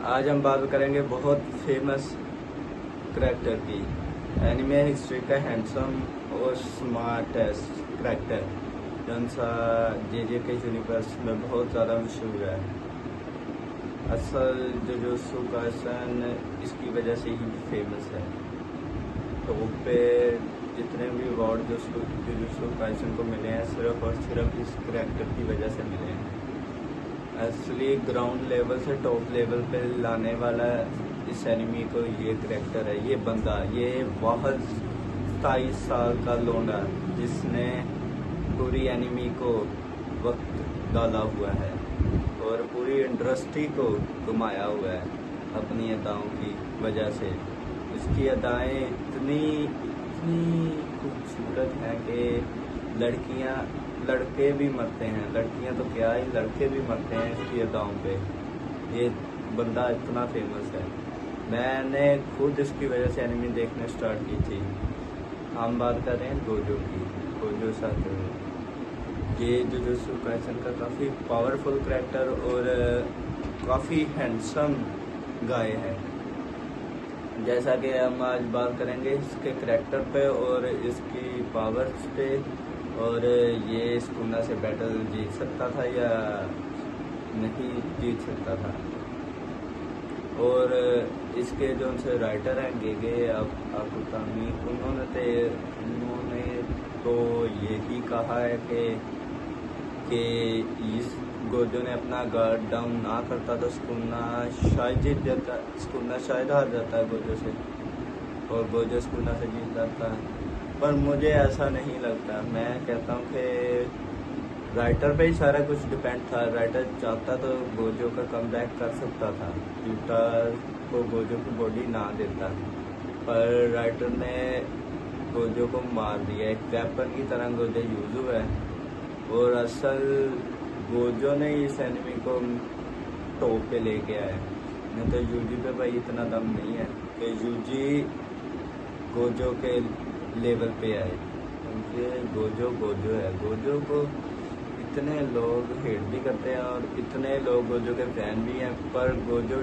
आज हम बात करेंगे बहुत फेमस करैक्टर की, एनिमे हिस्ट्री का हैंडसम और स्मार्टेस्ट करैक्टर, जौन सा जे के यूनिवर्स में बहुत ज़्यादा मशहूर है। असल जुजुत्सु काइसन इसकी वजह से ही फेमस है। तो पे जितने भी अवार्ड जो जुजुत्सु काइसन को मिले हैं सिर्फ और सिर्फ इस करैक्टर की वजह से मिले हैं। असली ग्राउंड लेवल से टॉप लेवल पे लाने वाला इस एनिमी को ये करैक्टर है। ये बंदा, ये वाहद 27 साल का लोंडा जिसने पूरी एनिमी को वक्त डाला हुआ है और पूरी इंडस्ट्री को घुमाया हुआ है अपनी अदाओं की वजह से। इसकी अदाएँ इतनी खूबसूरत हैं कि लड़के भी मरते हैं, लड़कियां तो क्या ही लड़के भी मरते हैं इसकी अदाओं पे। ये बंदा इतना फेमस है। मैंने खुद इसकी वजह से एनिमे देखने स्टार्ट की थी। हम बात कर रहे हैं गोजो की, गोजो सातोरू। ये जुजुत्सु काइसन का काफ़ी पावरफुल करैक्टर और काफ़ी हैंडसम गाय है। जैसा कि हम आज बात करेंगे इसके करैक्टर पे और इसकी पावर्स पे, और ये स्कूना से बैटल जीत सकता था या नहीं जीत सकता था। और इसके जो उनसे राइटर हैं गेगे आकुतामी, उन्होंने तो यही कहा है कि इस गोजो ने अपना गार्ड डाउन ना करता तो स्कूना शायद जीत जाता, स्कूना शायद हार जाता है गोजो से और गोजो स्कूना से जीत जाता है। पर मुझे ऐसा नहीं लगता। मैं कहता हूँ कि राइटर पे ही सारा कुछ डिपेंड था। राइटर चाहता तो गोजो का कमबैक कर सकता था, यूटा को गोजो की बॉडी ना देता, पर राइटर ने गोजो को मार दिया। एक वेपन की तरह गोजो यूज हुआ है और असल गोजो ने इस एनिमी को टॉप पे लेके आया। नहीं तो यूजी पे भाई इतना दम नहीं है कि यूजी गोजो के लेवल पे आए, क्योंकि गोजो है। गोजो को इतने लोग हेट भी करते हैं और इतने लोग गोजो के फैन भी हैं, पर गोजो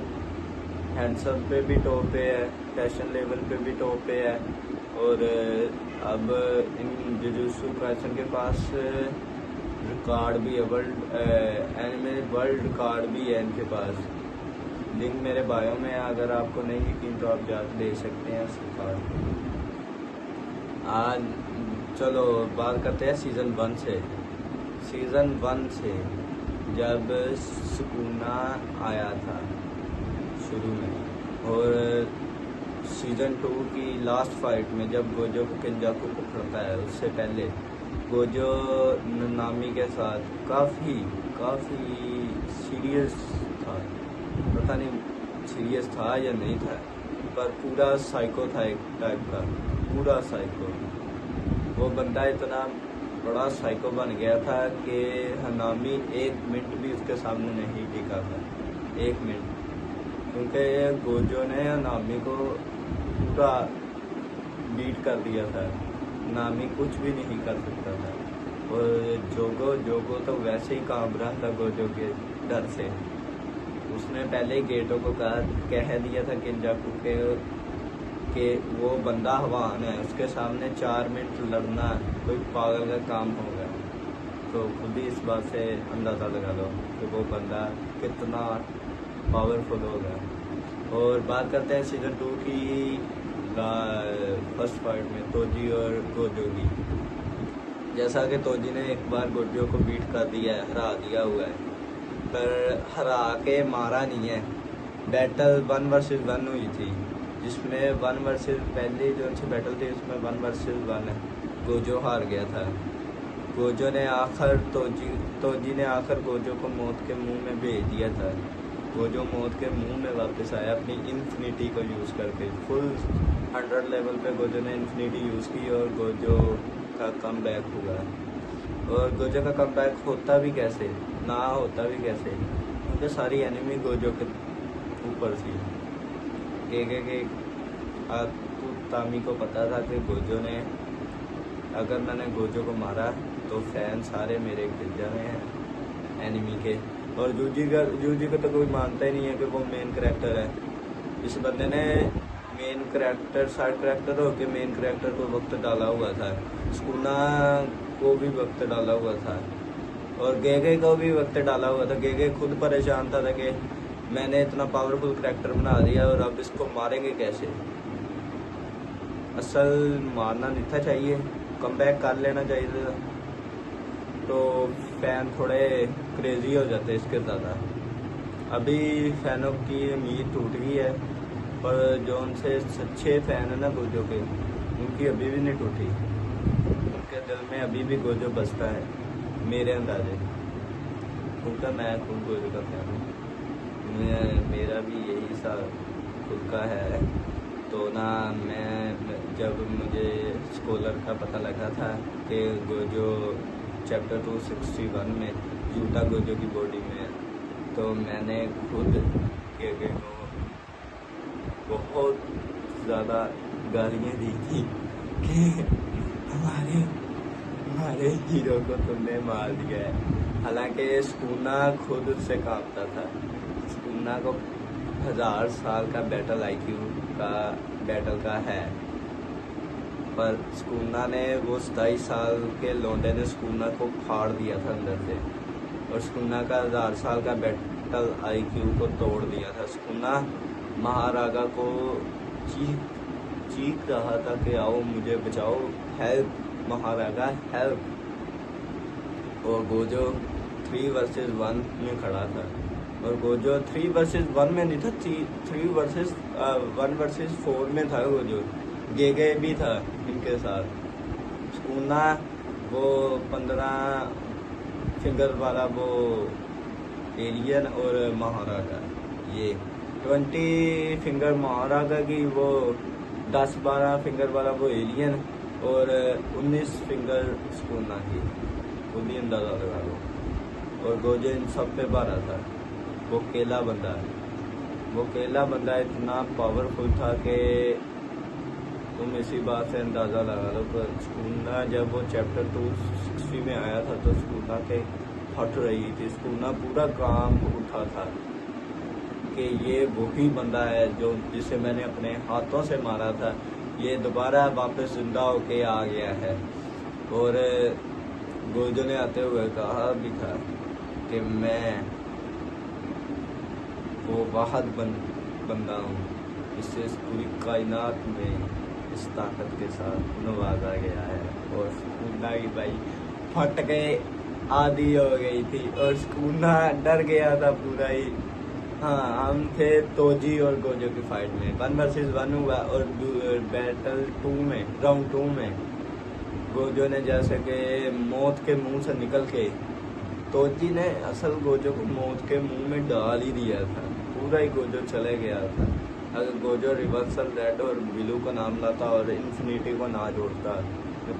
हैंडसम पे भी टॉप पे है, फैशन लेवल पे भी टॉप पे है। और अब इन जुजुत्सु काइसन के पास रिकॉर्ड भी है, वर्ल्ड रिकॉर्ड भी है इनके पास। लिंक मेरे बायो में है, अगर आपको नहीं यकीन तो आप जा ले सकते हैं उस रिकॉर्ड। आज चलो बात करते हैं सीज़न 1 से। सीज़न 1 से जब सुकूना आया था शुरू में, और सीज़न 2 की लास्ट फाइट में जब गोजो को किंजाकू पकड़ता है, उससे पहले गोजो नामी के साथ काफ़ी सीरियस था। पता नहीं सीरियस था या नहीं था, पर पूरा साइको था एक टाइप का, पूरा साइको। वो बंदा इतना बड़ा साइको बन गया था कि हनामी 1 मिनट भी उसके सामने नहीं टिका था, 1 मिनट, क्योंकि गोजो ने हनामी को पूरा बीट कर दिया था। नामी कुछ भी नहीं कर सकता था। और जोगो तो वैसे ही कांप रहा था गोजो के डर से। उसने पहले ही गेटो को कह दिया था किंजाकू के वो बंदा हवान है, उसके सामने 4 मिनट लड़ना कोई पागल का काम होगा। तो खुद ही इस बात से अंदाज़ा लगा लो कि वो बंदा कितना पावरफुल होगा। और बात करते हैं सीज़न 2 की फर्स्ट फाइट में तोजी और गोजो की। जैसा कि तोजी ने एक बार गोजो को बीट कर दिया है, हरा दिया हुआ है, पर हरा के मारा नहीं है। बैटल 1 वर्सेस 1 हुई थी, जिसमें 1 वर्सेस पहले जो अच्छी बैटल थी उसमें 1 वर्सेस 1 गोजो हार गया था। गोजो ने तोजी ने आखिर गोजो को मौत के मुंह में भेज दिया था। गोजो मौत के मुंह में वापस आया अपनी इन्फिनिटी को यूज़ करके। फुल 100 लेवल पे गोजो ने इन्फिनिटी यूज़ की और गोजो का कम बैक हुआ। और गोजो का कम बैक होता भी कैसे, ना होता भी कैसे, क्योंकि सारी एनिमी गोजो के ऊपर थी। के तामी को पता था कि गोजो ने, अगर मैंने गोजो को मारा तो फैन सारे मेरे गिर जाने हैं एनिमी के, और जूजी को तो कोई मानता ही नहीं है कि वो मेन कैरेक्टर है। इस बंदे ने मेन कैरेक्टर साइड कैरेक्टर होके मेन कैरेक्टर को वक्त डाला हुआ था। सुकुना को भी वक्त डाला हुआ था और गेगे को भी वक्त डाला हुआ था। गेगे खुद परेशान था कि मैंने इतना पावरफुल कैरेक्टर बना दिया और अब इसको मारेंगे कैसे। असल मारना नहीं था चाहिए, कम बैक कर लेना चाहिए था, तो फैन थोड़े क्रेजी हो जाते इसके ज़्यादा। अभी फैनों की उम्मीद टूट गई है, पर जो उनसे सच्चे फैन है ना गोजो के, उनकी अभी भी नहीं टूटी। उनके दिल में अभी भी गोजो बसता है मेरे अंदाजे, क्योंकि मैं खुद गोजो का फैन हूँ। मेरा भी यही सा खुद का है। तो ना मैं जब मुझे स्कॉलर का पता लगा था कि गोजो चैप्टर 261 में यूटा गोजो की बॉडी में है, तो मैंने खुद गेगे को बहुत ज़्यादा गालियाँ दी थी कि हमारे हीरो को तुमने मार दिया है। हालांकि सुकुना खुद से कांपता था। सुकुना को 1000 साल का बैटल का है, पर सुकुना ने वो 27 साल के लौंडे ने सुकुना को फाड़ दिया था अंदर से, और सुकुना का 1000 साल का बैटल IQ को तोड़ दिया था। सुकुना महारागा को चीख रहा था कि आओ मुझे बचाओ, हेल्प महारागा हेल्प। और गोजो 3 वर्सेस 1 में खड़ा था, और गोजो 3 वर्सेस 1 में नहीं था, 1 वर्सेस 4 में था। गोजो गेगे भी था इनके साथ। सुकुना वो 15 फिंगर वाला वो एलियन, और महारागा ये 20 फिंगर महारागा की, वो 10-12 फिंगर वाला वो एलियन, और 19 फिंगर सुकुना की। खुद ही अंदाजा लगा लो। और गोजो इन सब पे भारा था। वो केला बंदा इतना पावरफुल था कि तुम इसी बात से अंदाज़ा लगा लो। तो सुकुना जब वो चैप्टर 260 में आया था तो सुकुना के फट रही थी। सुकुना पूरा काम उठा था कि ये वही बंदा है जो जिसे मैंने अपने हाथों से मारा था, ये दोबारा वापस जिंदा होके आ गया है। और गोजो ने आते हुए कहा भी था कि मैं वो वाहद बंदा हूँ, इससे पूरी कायनात में इस ताकत के साथ नवाजा गया है। और सुकुना की भाई फट गए, आधी हो गई थी, और सुकुना डर गया था पूरा ही। हाँ, हम थे तोजी और गोजो की फाइट में 1 वर्सेस 1 हुआ, और बैटल 2 में राउंड 2 में गोजो ने जैसे कि मौत के मुंह से निकल के, तोजी ने असल गोजो को मौत के मुंह में डाल ही दिया था। पूरा ही गोजो चले गया था। अगर गोजो रिवर्सल रेड और ब्लू का नाम लाता और इन्फिनिटी को ना जोड़ता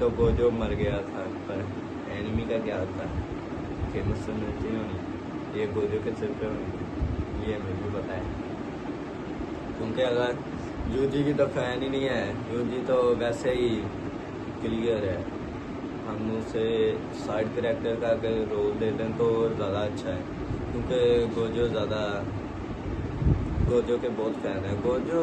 तो गोजो मर गया था। पर एनिमी का क्या था, फेमस तो मिलती होनी, ये गोजो के सिर पे होनी, ये मुझे भी पता है। क्योंकि अगर यूजी की तो फैन ही नहीं है, यूजी तो वैसे ही क्लियर है। हम उसे साइड कैरेक्टर का अगर रोल दे दें तो ज़्यादा अच्छा है, क्योंकि गोजो के बहुत फैन है। गोजो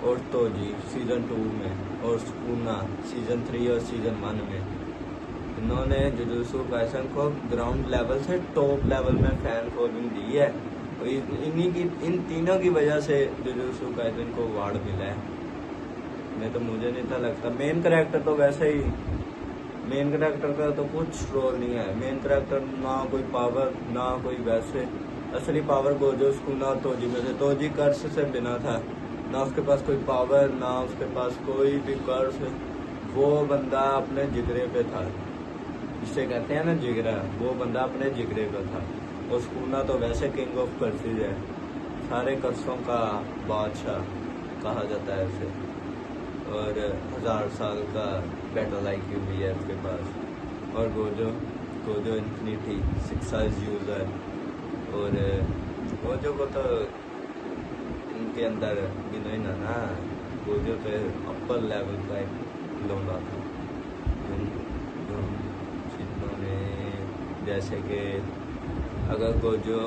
और तोजी सीज़न 2 में, और सुकुना सीज़न 3 और सीज़न 1 में, इन्होंने जुजुत्सु काइसेन को ग्राउंड लेवल से टॉप लेवल में फैन फॉलोइंग दी है। और इन तीनों की वजह से जुजुत्सु काइसेन को अवार्ड मिला है। नहीं तो मुझे नहीं था लगता। मेन कैरेक्टर तो वैसे ही, मेन कैरेक्टर का तो कुछ रोल नहीं है। मेन कैरेक्टर ना कोई पावर ना कोई वैसे। असली पावर गोजो सुकुना और तोजी में से। तोजी कर्स से बिना था, ना उसके पास कोई पावर ना उसके पास कोई भी कर्स। वो बंदा अपने जिगरे पे था, जिसे कहते हैं ना जिगरा, वो बंदा अपने जिगरे पे था। और सुकुना तो वैसे किंग ऑफ कर्सेज है, सारे कर्सों का बादशाह कहा जाता है उसे। और 1000 साल का बैटल IQ भी है उसके पास। और गोजो इन्फिनिटी 6 साइज यूज़र। और गोजो को तो इनके अंदर गिनो ही ना, गोजो तो अपर लेवल का एक लौंडा था। जिन्होंने जैसे कि अगर गोजो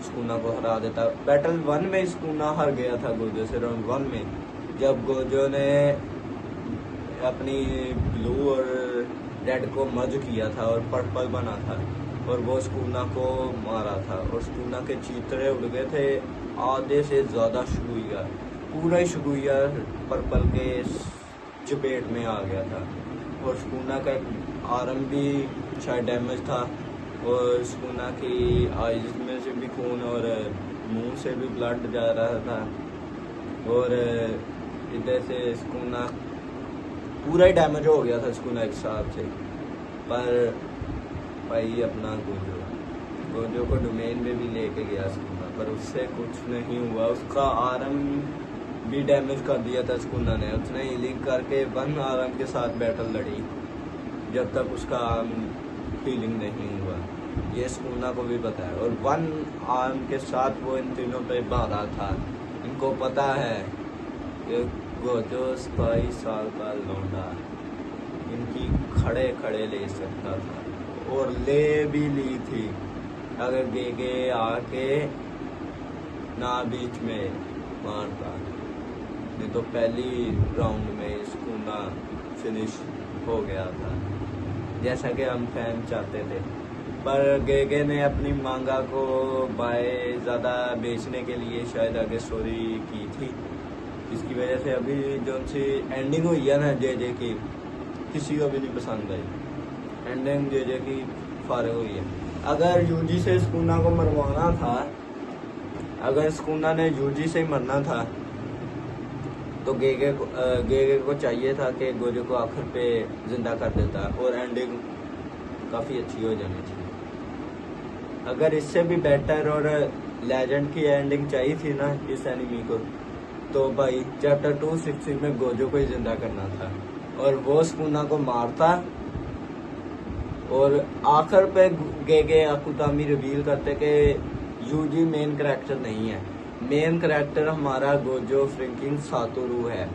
स्कूना को हरा देता। बैटल 1 में स्कूना हार गया था गोजो से राउंड 1 में, जब गोजो ने अपनी ब्लू और रेड को मर्ज किया था और पर्पल बना था और वो स्कूना को मारा था और स्कूना के चीतरे उड़ गए थे। आधे से ज़्यादा शगुइया, पूरा ही शगुइया पर्पल के चपेट में आ गया था और स्कूना का आर्म भी शायद डैमेज था और स्कूना की आइज में से भी खून और मुंह से भी ब्लड जा रहा था और इधर से स्कूना पूरा ही डैमेज हो गया था स्कूना एक हिसाब से। पर भाई अपना गोजो को डोमेन में भी लेके गया स्कूना, पर उससे कुछ नहीं हुआ। उसका आर्म भी डैमेज कर दिया था स्कूना ने। उसने हीलिंग करके 1 आर्म के साथ बैटल लड़ी जब तक उसका आर्म हीलिंग नहीं हुआ। ये स्कूना को भी पता है और 1 आर्म के साथ वो इन तीनों पे भागा था। इनको पता है कि गोजो 27 साल का लौंडा इनकी खड़े खड़े ले सकता था और ले भी ली थी अगर गेगे आके ना बीच में मारता, नहीं तो पहली राउंड में स्कूना फिनिश हो गया था जैसा कि हम फैन चाहते थे। पर गेगे ने अपनी मांगा को बाय ज़्यादा बेचने के लिए शायद आगे स्टोरी की थी। इसकी वजह से अभी जो सी एंडिंग हुई है ना जे की, किसी को भी नहीं पसंद आई। एंडिंग जे की फारिग हुई है। अगर यूजी से स्कूना को मरवाना था, अगर स्कूना ने यूजी से ही मरना था तो गेगे को चाहिए था कि गोजो को आखिर पे जिंदा कर देता और एंडिंग काफ़ी अच्छी हो जानी चाहिए। अगर इससे भी बेटर और लेजेंड की एंडिंग चाहिए थी ना इस एनिमी को, तो भाई चैप्टर 260 में गोजो को ही जिंदा करना था और वो स्कूना को मारता और आखिर पे गेगे आकुतामी रिवील करते कि यूजी मेन कैरेक्टर नहीं है, मेन कैरेक्टर हमारा गोजो फ्रिंकिंग सातोरू है।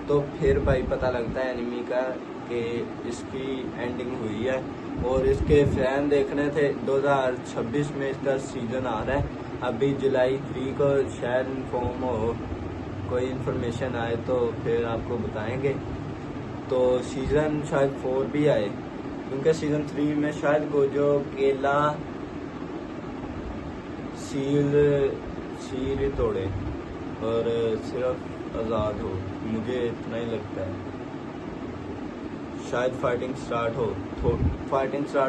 तो फिर भाई पता लगता है एनिमी का कि इसकी एंडिंग हुई है और इसके फैन देखने थे। 2026 में इसका सीजन आ रहा है। अभी जुलाई 3 को शायद इन्फॉर्म हो, कोई इन्फॉर्मेशन आए तो फिर आपको बताएंगे। तो सीज़न शायद 4 भी आए, क्योंकि सीज़न 3 में शायद गोजो केला सील ही तोड़े और सिर्फ आज़ाद हो, मुझे इतना ही लगता है। शायद फाइटिंग स्टार्ट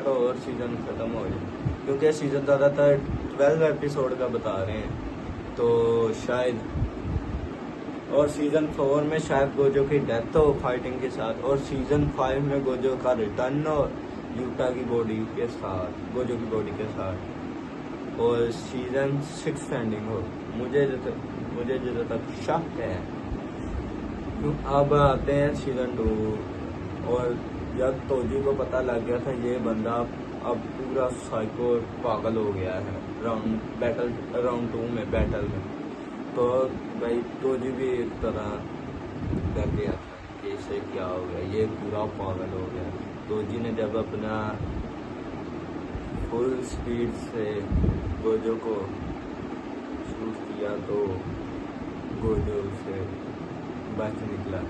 हो और सीज़न ख़त्म हो जाए, क्योंकि सीज़न ज़्यादातर 12 एपिसोड का बता रहे हैं। तो शायद और सीज़न 4 में शायद गोजो की डेथ हो फाइटिंग के साथ और सीज़न 5 में गोजो का रिटर्न हो यूटा की बॉडी के साथ, गोजो की बॉडी के साथ और सीज़न 6 एंडिंग हो। मुझे जो तक शक है। अब आते हैं सीज़न 2 और जब तोजी को पता लग गया था ये बंदा अब पूरा साइको पागल हो गया है राउंड 2 में बैटल में, तो भाई तोजी भी एक तरह डर गया था कि इसे क्या हो गया, ये पूरा पागल हो गया। तोजी ने जब अपना फुल स्पीड से गोजो को शूट किया तो गोजो से बच निकला।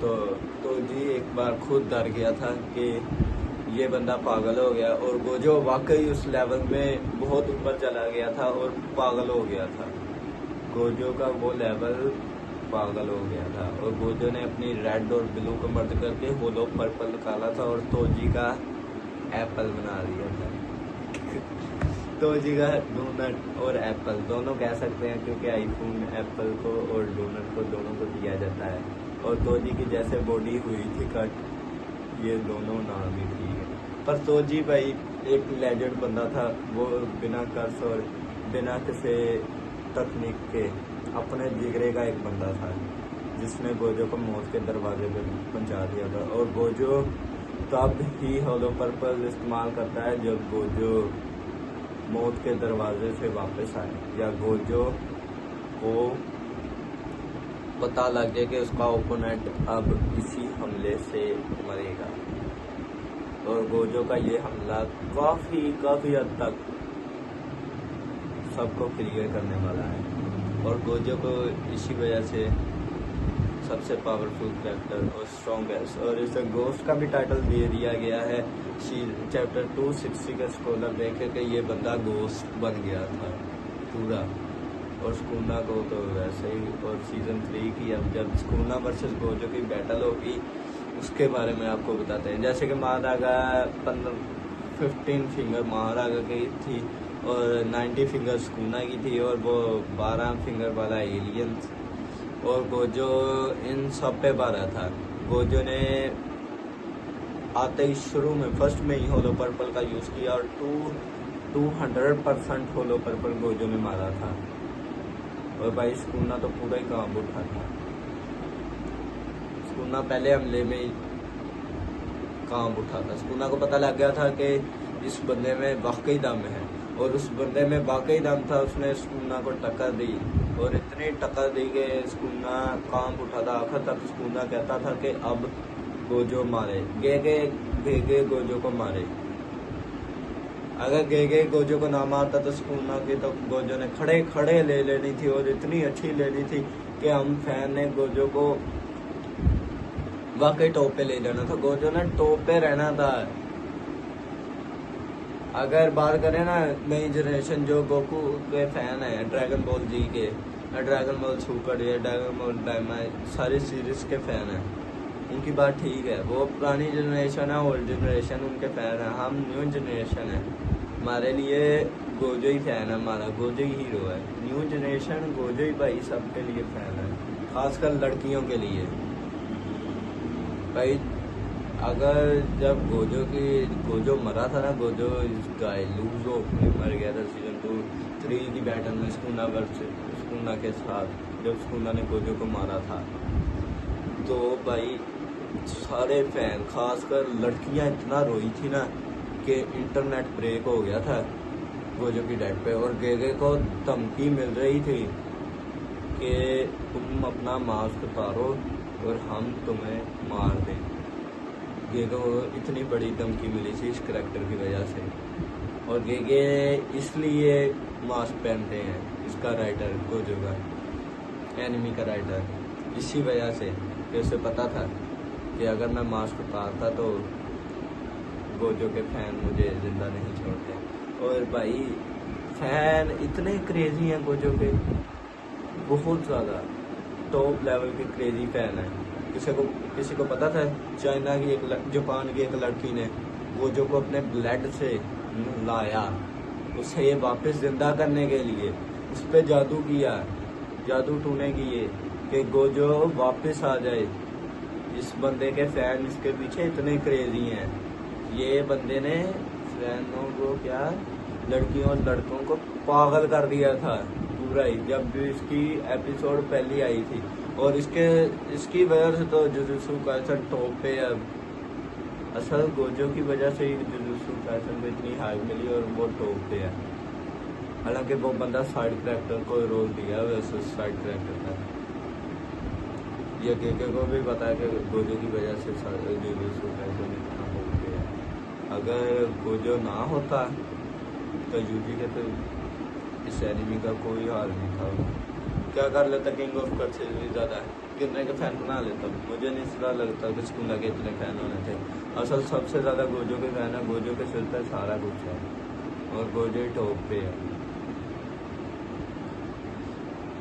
तो जी एक बार खुद डर गया था कि ये बंदा पागल हो गया और गोजो वाकई उस लेवल में बहुत ऊपर चला गया था और पागल हो गया था। गोजो का वो लेवल पागल हो गया था और गोजो ने अपनी रेड और ब्लू को मर्ज करके होलो पर्पल निकाला था और तोजी का एप्पल बना दिया था। तोजी का डोनट और एप्पल दोनों कह सकते हैं, क्योंकि आईफोन एप्पल को और डोनट को दोनों को दिया जाता है और तोजी की जैसे बॉडी हुई थी कट, ये दोनों नाम ही थी। पर तोजी भाई एक लेजेंड बंदा था, वो बिना कर्स और बिना किसी तकनीक के अपने जिगरे का एक बंदा था जिसने गोजो को मौत के दरवाजे पे पहुंचा दिया था। और गोजो तब ही होलो पर्पल इस्तेमाल करता है जब गोजो मौत के दरवाजे से वापस आए या गोजो को पता लग जाए कि उसका ओपोनेंट अब इसी हमले से मरेगा। और गोजो का ये हमला काफ़ी हद तक सबको क्लियर करने वाला है। और गोजो को इसी वजह से सबसे पावरफुल कैरेक्टर और स्ट्रॉन्गेस्ट, और इसे गोस्ट का भी टाइटल दे दिया गया है। चैप्टर 260 का स्कॉलर देखे कि ये बंदा गोस्ट बन गया था पूरा, और स्कूना को तो वैसे ही। और सीज़न 3 की अब जब स्कूना वर्सेस गोजो की बैटल होगी उसके बारे में आपको बताते हैं। जैसे कि महारागा 15 फिंगर महारागा की थी और 90 फिंगर स्कूना की थी, और वो 12 फिंगर वाला एलियन, और गोजो इन सब पे 12 था। गोजो ने आते ही शुरू में फर्स्ट में ही होलो पर्पल का यूज़ किया और 200% होलो पर्पल गोजो ने मारा था। और भाई स्कूना तो पूरा ही काम उठा था। स्कूना पहले हमले में ही काम उठा था। स्कूना को पता लग गया था कि इस बंदे में वाकई दम है, और उस बंदे में वाकई दम था। उसने स्कूना को टक्कर दी, और इतनी टक्कर दी कि स्कूना काम उठा था। आखिर तक स्कूना कहता था कि अब गोजो मारे, गेगे गोजो को मारे। अगर गेगे गोजो को ना मारता तो स्कूना की तो गोजो ने खड़े खड़े ले लेनी थी, और इतनी अच्छी लेनी थी कि हम फैन ने गोजो को वाकई टॉप पे ले जाना था। गोजो ने टॉप पे रहना था। अगर बात करें ना नई जनरेशन जो गोकू के फैन है, ड्रैगन बॉल जी के, ड्रैगन बॉल सुपर या ड्रैगन बॉल डायमंड, सारी सीरीज के फैन हैं, उनकी बात ठीक है। वो पुरानी जनरेशन है, ओल्ड जनरेशन उनके फैन है। हम न्यू जनरेशन है, हमारे लिए गोजो ही फैन है, हमारा गोजो ही हीरो है। न्यू जनरेशन गोजो ही भाई सबके लिए फैन है, खासकर लड़कियों के लिए भाई। अगर जब गोजो मरा था ना, गोजो गाय लूजो मर गया था सीजन 2-3 की बैटल में स्कूना के साथ, जब स्कूना ने गोजो को मारा था, तो भाई सारे फैन खासकर लड़कियां इतना रोई थी ना कि इंटरनेट ब्रेक हो गया था गोजो की डेथ पे। और गेगे को धमकी मिल रही थी कि तुम अपना मास्क उतारो और हम तुम्हें मार दें। गेगे को इतनी बड़ी धमकी मिली थी इस करैक्टर की वजह से। और गेगे इसलिए मास्क पहनते हैं, इसका राइटर गोजो का, एनिमी का राइटर, इसी वजह से कि उसे पता था कि अगर मैं मास्क उतारता तो गोजो के फैन मुझे जिंदा नहीं छोड़ते। और भाई फैन इतने क्रेजी हैं गोजो के, बहुत ज़्यादा टॉप लेवल के क्रेजी फैन हैं। किसी को पता था चाइना की जापान की एक लड़की ने गोजो को अपने ब्लड से लाया, उसे ये वापस जिंदा करने के लिए उस पर जादू टूने की ये कि गोजो वापस आ जाए। इस बंदे के फैन इसके पीछे इतने क्रेजी हैं। ये बंदे ने फैनों को क्या, लड़कियों और लड़कों को पागल कर दिया था पूरा ही, जब भी इसकी एपिसोड पहली आई थी। और इसकी वजह से तो जुजुत्सु काइसन टॉप पे अब, असल गोजो की वजह से ही जुजुत्सु काइसन को इतनी हाइप मिली और वो टॉप पे है। हालांकि वो बंदा साइड कैरेक्टर को रोल दिया वैसे साइड कैरेक्टर का। ये गेगे को भी पता है कि गोजो की वजह से जुजुत्सु काइसन इतना हो गया। अगर गोजो ना होता तो यूजी के तो इस एनिमी का कोई हाल नहीं था। क्या कर लेता, किंग ऑफ कट से भी ज़्यादा कितने के फैन बना लेता। मुझे नहीं इतना लगता कि स्कूल के इतने फैन होने थे। असल सबसे ज़्यादा गोजो के फैन है, गोजो के सिर पर सारा कुछ है और गोजो ही टॉप पे है।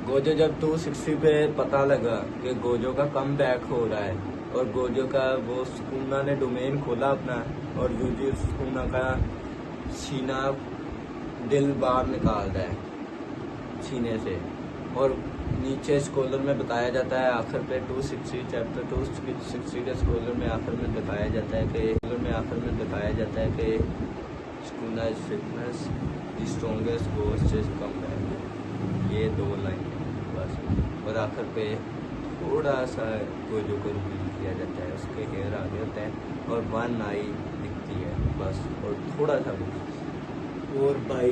गोजो जब 260 पे पता लगा कि गोजो का कम बैक हो रहा है और गोजो का वो स्कूना ने डोमेन खोला अपना, और यूजी स्कूना का सीना दिल बाहर निकाल रहा है सीने से। और नीचे स्कॉलर में बताया जाता है आखिर पे 260 चैप्टर 260 के स्कॉलर में आखिर में बताया जाता है कि स्कूना is fitness the strongest ghost is come back. ये 2 लाइन बस। और आखिर पे थोड़ा सा गोजो को रिवील किया जाता है, उसके हेयर आगे होते हैं और 1 आई दिखती है बस, और थोड़ा सा भी। और भाई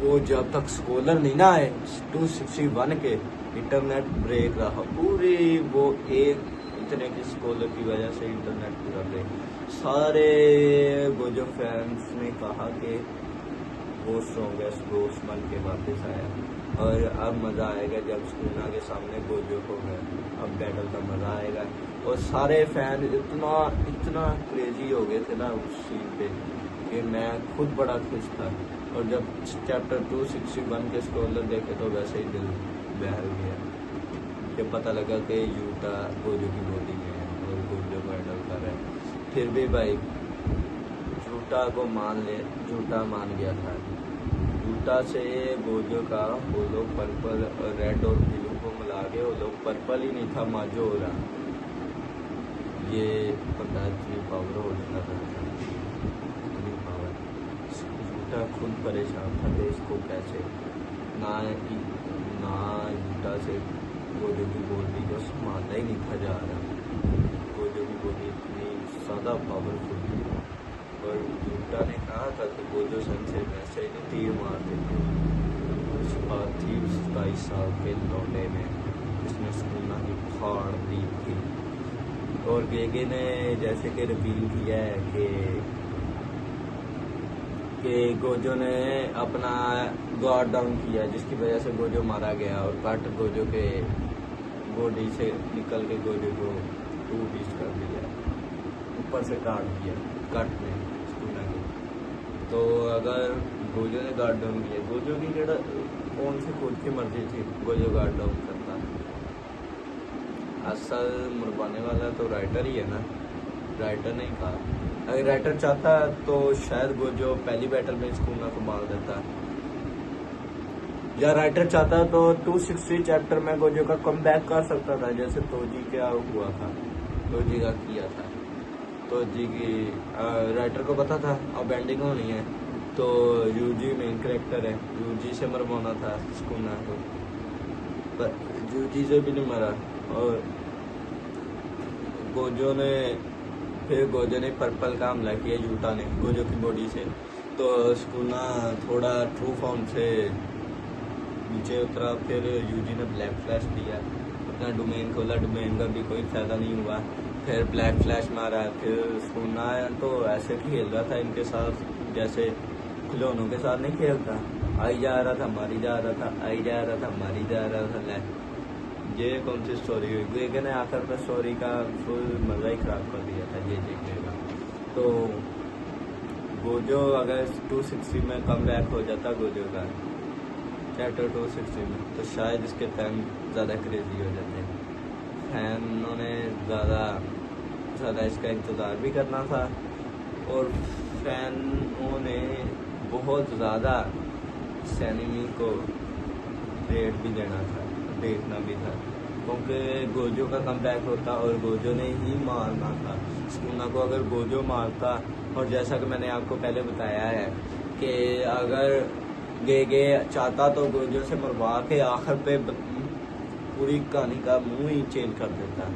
वो जब तक स्कॉलर नहीं ना आए 261 के, इंटरनेट ब्रेक रहा पूरी। वो एक इतने की स्कॉलर की वजह से इंटरनेट पूरा ब्रेक। सारे गोजो फैंस ने कहा कि वो स्ट्रॉन्गेस्ट दोस्त बन के वापस आया और अब मज़ा आएगा जब स्कूना के सामने गोजो होगा, अब बैटल का मज़ा आएगा। और सारे फैन इतना क्रेजी हो गए थे ना उस सीन पे कि मैं खुद बड़ा खुश था। और जब चैप्टर 261 के स्कॉलर देखे तो वैसे ही दिल बहल गया जब पता लगा कि यूटा गोजो की बॉडी में है और गोजो को हैंडल कर रहा है। फिर भी भाई यूटा को यूटा मान गया था। यूटा से गोजो का वो लोग पर्पल और रेड और ब्लू को मिला के वो लोग पर्पल ही नहीं था माजो हो रहा, ये पता इतनी पावर हो जाता था, इतनी पावर। यूटा खुद परेशान था कि इसको कैसे ना यूटा से गोजो की बॉडी को संभालना ही नहीं था जा रहा। गोजो की बॉडी इतनी ज़्यादा पावरफुल थी और यूटा ने कहा था कि गोजो सन से वैसे ही तीर मार देते। उस बात थी 27 साल के लौटे में जिसने स्कूना की फाड़ दी थी। और गेगे ने जैसे कि रिवील किया है कि गोजो ने अपना गार्ड डाउन किया जिसकी वजह से गोजो मारा गया और कट गोजो के बॉडी से निकल के गोजो को 2 पीस कर दिया, ऊपर से काट दिया कट में स्कूना के। तो अगर गोजो ने गार्ड डाउन किया, गोजो की जड़ा कौन सी खुद की मर्जी थी गोजो गार्ड डाउन करता। असल मरवाने वाला तो राइटर ही है ना, राइटर नहीं कहा। अगर राइटर चाहता तो शायद गोजो पहली बैटल में स्कूना को मार देता, या राइटर चाहता तो 260 चैप्टर में गोजो का कमबैक कर सकता था जैसे तोजी क्या हुआ था, तोजी का किया था। तोजी की राइटर को पता था अब एंडिंग होनी है तो यूजी मेन कैरेक्टर है, यूजी से मरवाना था स्कूना को, पर यूजी से भी नहीं मरा। और गोजो ने पर्पल का हमला किया यूटा ने गोजो की बॉडी से, तो स्कूना थोड़ा ट्रू फॉर्म से नीचे उतरा। फिर यूजी ने ब्लैक फ्लैश दिया, अपना डोमेन खोला, डोमेन का भी कोई फायदा नहीं हुआ। फिर ब्लैक फ्लैश मारा। फिर स्कूना तो ऐसे खेल रहा था इनके साथ जैसे खिलौनों के साथ नहीं खेलता, आई जा रहा था मारी जा रहा था, आई जा रहा था मारी जा रहा था। ये कौन सी स्टोरी हुई? गेगे ने आखिर में स्टोरी का फुल मज़ा ही खराब कर दिया था ये देखेगा। तो गोजो अगर 260 में कम बैक हो जाता गोजो का चैप्टर 260 में तो शायद इसके फैन ज़्यादा क्रेजी हो जाते। फैनों ने ज़्यादा इसका इंतज़ार भी करना था और फैनों ने बहुत ज़्यादा इस एनिमी को रेट भी देना था, देखना भी था, क्योंकि गोजो का कमबैक होता और गोजो ने ही मारना था स्कूना को। अगर गोजो मारता, और जैसा कि मैंने आपको पहले बताया है कि अगर गेगे चाहता तो गोजो से मरवा के आखिर पे पूरी कहानी का मुंह ही चेंज कर देता।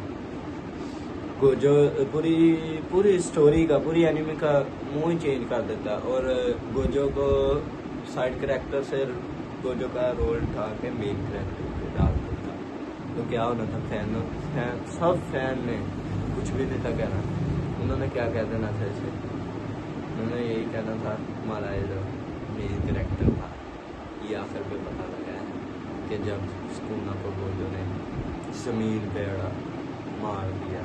गोजो पूरी स्टोरी का, पूरी एनिमे का मुंह ही चेंज कर देता और गोजो को साइड कैरेक्टर से गोजो का रोल उठा के मेन कैरेक्टर पे डाल देता। तो क्या होना था? सब फैन ने कुछ भी नहीं था कहना, उन्होंने क्या कह देना था इसे? उन्होंने यही कहना था हमारा ये जो मेन कैरेक्टर था ये आखिर पे पता लगा है कि जब स्कूना को गोजो ने जमीन पे मार दिया।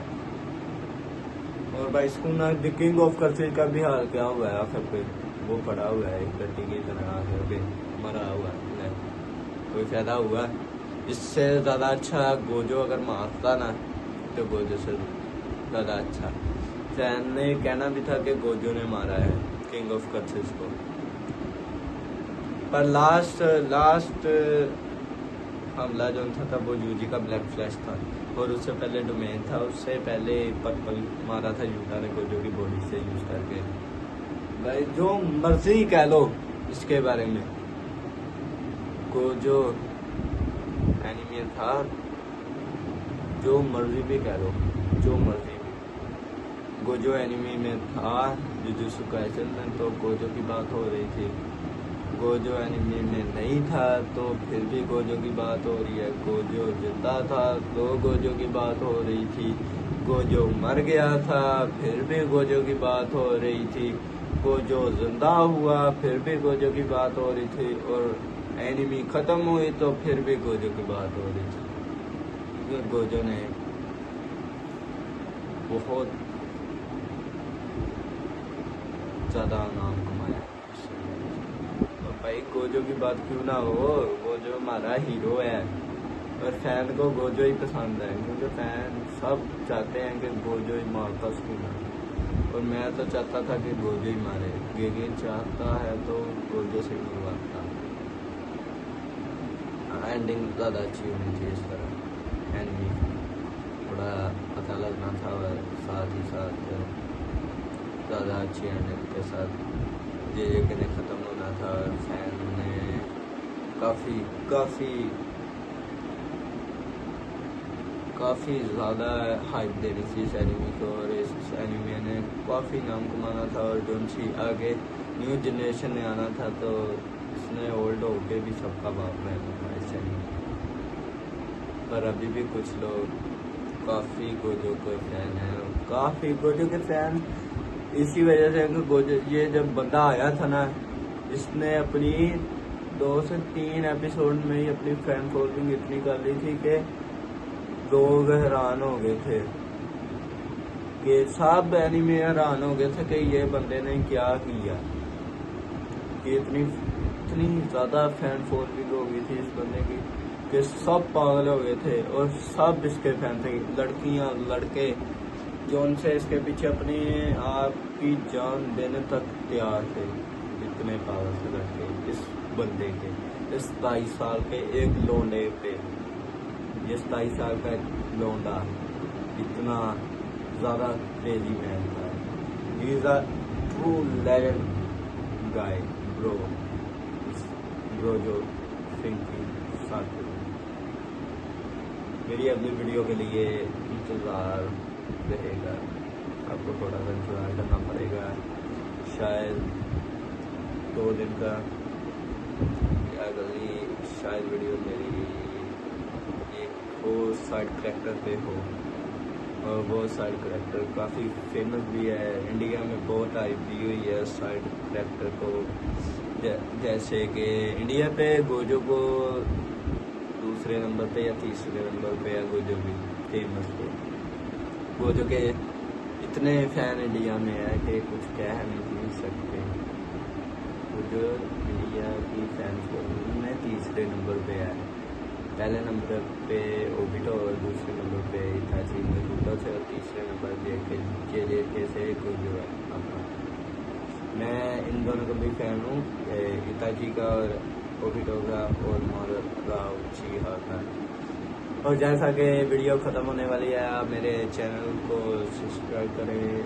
और भाई स्कूना द किंग ऑफ कर्सिल का भी हाल क्या हुआ है आखिर पे? वो पड़ा हुआ है एक गड्डी की तरह आखिर पे मरा हुआ है, कोई फायदा हुआ? इससे ज़्यादा अच्छा गोजो अगर मारता ना तो गोजो से ज़्यादा अच्छा। फैन ने कहना भी था कि गोजो ने मारा है किंग ऑफ कर्सिस को, पर लास्ट हमला जो था वो यूजी का ब्लैक फ्लैश था और उससे पहले डोमेन था, उससे पहले पर्पल मारा था यूटा ने गोजो की बॉडी से यूज करके। भाई जो मर्जी कह लो इसके बारे में, गोजो एनिमे था, जो मर्जी भी कह लो, जो मर्जी भी। गोजो एनिमे में था, जुजुत्सु काइसेन में तो गोजो की बात हो रही थी। गोजो एनिमे में नहीं था तो फिर भी गोजो की बात हो रही है। गोजो जिंदा था तो गोजो की बात हो रही थी। गोजो मर गया था फिर भी गोजो की बात हो रही थी, गोजो जिंदा हुआ फिर भी गोजो की बात हो रही थी, और एनिमी खत्म हुई तो फिर भी गोजो की बात हो रही थी, क्योंकि गोजो ने बहुत ज़्यादा नाम कमाया। तो भाई गोजो की बात क्यों ना हो, गोजो हमारा हीरो है और फैन को गोजो ही पसंद है, क्योंकि फैन सब चाहते हैं कि गोजो ही मारता उसकी मारे, और मैं तो चाहता था कि गोजो ही मारे। गेगेन चाहता है तो गोजो से ही मरवाता। एंडिंग ज़्यादा अच्छी होनी चाहिए इस तरह, एंडिंग थोड़ा पता लगना था और साथ ही साथ ज़्यादा अच्छी एंडिंग के साथ जे ने ख़त्म होना था। फैन ने काफ़ी ज़्यादा हाइप देनी थी इस एनिमी को, और इस एनिमी ने काफ़ी नाम कमाना था, और जो सी आगे न्यू जनरेशन में आना था तो इसने ओल्ड होके भी सबका बाप रहना था इस एनिमी। पर अभी भी कुछ लोग काफ़ी गोजो के फैन हैं, काफ़ी गोजो के फैन इसी वजह से कि गोजो ये जब बंदा आया था ना, इसने अपनी 2 से 3 एपिसोड में ही अपनी फैन फॉलोइंग इतनी कर ली थी कि लोग हैरान हो गए थे, कि सब एनिमे हैरान हो गए थे कि ये बंदे ने क्या किया, कि इतनी ज़्यादा फैन फॉलोइंग हो गई थी इस बंदे की कि सब पागल हो गए थे और सब इसके फैन थे, लड़कियां लड़के जो उनसे इसके पीछे अपनी आप की जान देने तक तैयार थे। इतने पागल थे लड़के इस बंदे के, इस 22 साल के एक लोंडे पे। ये 27 साल का लौंडा इतना ज़्यादा क्रेजी मैन था। He is a true legend guy bro जो थिंकिंग साथ। मेरी अगली वीडियो के लिए इंतज़ार रहेगा, आपको थोड़ा सा इंतज़ार करना पड़ेगा, शायद 2 दिन का। अगली शायद वीडियो मेरी एक वो साइड कैरेक्टर पे हो, और वो साइड कैरेक्टर काफ़ी फेमस भी है, इंडिया में बहुत हाइप दी हुई है साइड कैरेक्टर को। जैसे कि इंडिया पे गोजो को दूसरे नंबर पे या तीसरे नंबर पे है गोजो भी फेमस है। गोजो के इतने फैन इंडिया में है कि कुछ कह नहीं सकते। गोजो इंडिया की फैन फॉलोइंग में तीसरे नंबर पे है, पहले नंबर पे ओबिटो और दूसरे नंबर पे इताची में से, और तीसरे नंबर JJK से गोजो है अपना। मैं इन दोनों का भी फैन हूँ, इताची का और ओबिटो का और मोरा उचिहा का। और जैसा कि वीडियो ख़त्म होने वाली है, आप मेरे चैनल को सब्सक्राइब करें।